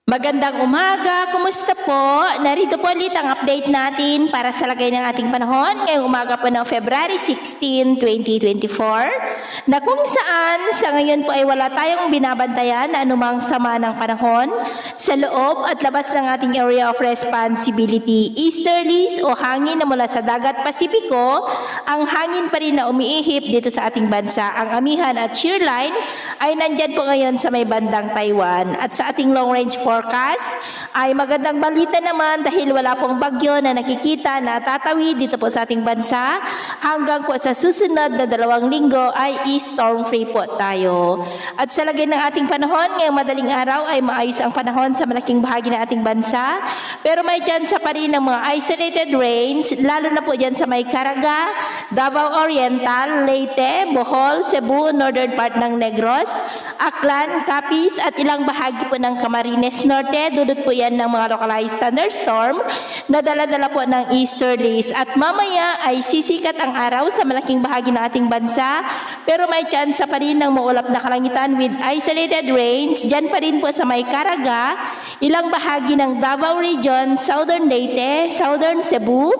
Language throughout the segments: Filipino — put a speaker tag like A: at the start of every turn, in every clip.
A: Magandang umaga, kumusta po? Narito po ulit ang update natin para sa lagay ng ating panahon ngayong umaga po ng February 16, 2024 na kung saan sa ngayon po ay wala tayong binabantayan na anumang sama ng panahon sa loob at labas ng ating area of responsibility. Easterlies o hangin na mula sa dagat Pasipiko, ang hangin pa rin na umiihip dito sa ating bansa. Ang amihan at shear line ay nandyan po ngayon sa may bandang Taiwan. At sa ating long range forecast ay magandang balita naman dahil wala pong bagyo na nakikita na tatawid dito po sa ating bansa. Hanggang po sa susunod na 2 linggo ay storm free po tayo. At sa lagay ng ating panahon, ngayong madaling araw ay maayos ang panahon sa malaking bahagi ng ating bansa. Pero may tsansa pa rin ng mga isolated rains, lalo na po dyan sa may Caraga, Davao Oriental, Leyte, Bohol, Cebu, northern part ng Negros, Aklan, Capiz at ilang bahagi po ng Camarines Norte. Dudot po yan ng mga localized thunderstorm na dala-dala po ng easterlies. At mamaya ay sisikat ang araw sa malaking bahagi ng ating bansa, pero may tsansa pa rin ng maulap na kalangitan with isolated rains. Dyan pa rin po sa may Caraga, ilang bahagi ng Davao Region, southern Leyte, southern Cebu,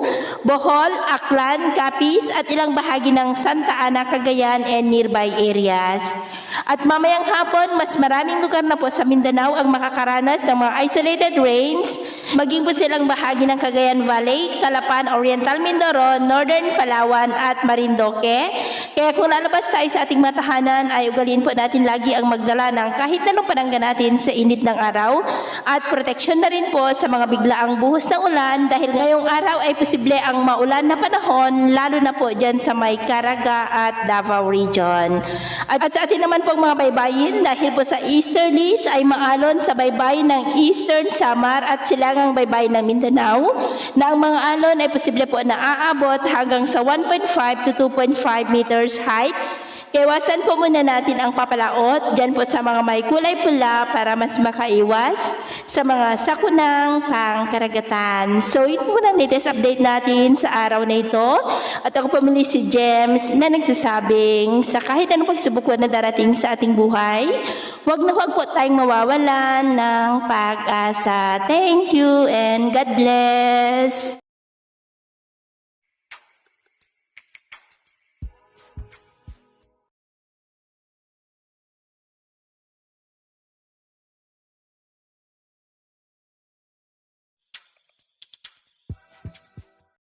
A: Bohol, Aklan, Capiz at ilang bahagi ng Santa Ana, Cagayan and nearby areas. At mamayang hapon, mas maraming lugar na po sa Mindanao ang makakaranas ng mga isolated rains, maging po silang bahagi ng Cagayan Valley, Calapan, Oriental Mindoro, Northern Palawan at Marinduque. Kaya kung lalabas tayo sa ating mga tahanan, ay ugaliin po natin lagi ang magdala ng kahit anong panangga natin sa init ng araw at proteksyon na rin po sa mga biglaang buhos ng ulan dahil ngayong araw ay posible ang maulan na panahon, lalo na po dyan sa may Caraga at Davao Region. At sa atin naman pong mga baybayin, dahil po sa easterlies ay maalon sa baybayin ng Eastern Samar at silangang baybayin ng Mindanao na ang mga alon ay posible po na aabot hanggang sa 1.5 to 2.5 meters height. Kaiwasan po muna natin ang papalaot dyan po sa mga may kulay pula para mas makaiwas sa mga sakunang pangkaragatan. So yun po ang latest update natin sa araw na ito. At ako pumili si James na nagsasabing sa kahit anong pagsubok na darating sa ating buhay, huwag na huwag po tayong mawawalan ng pag-asa. Thank you and God bless.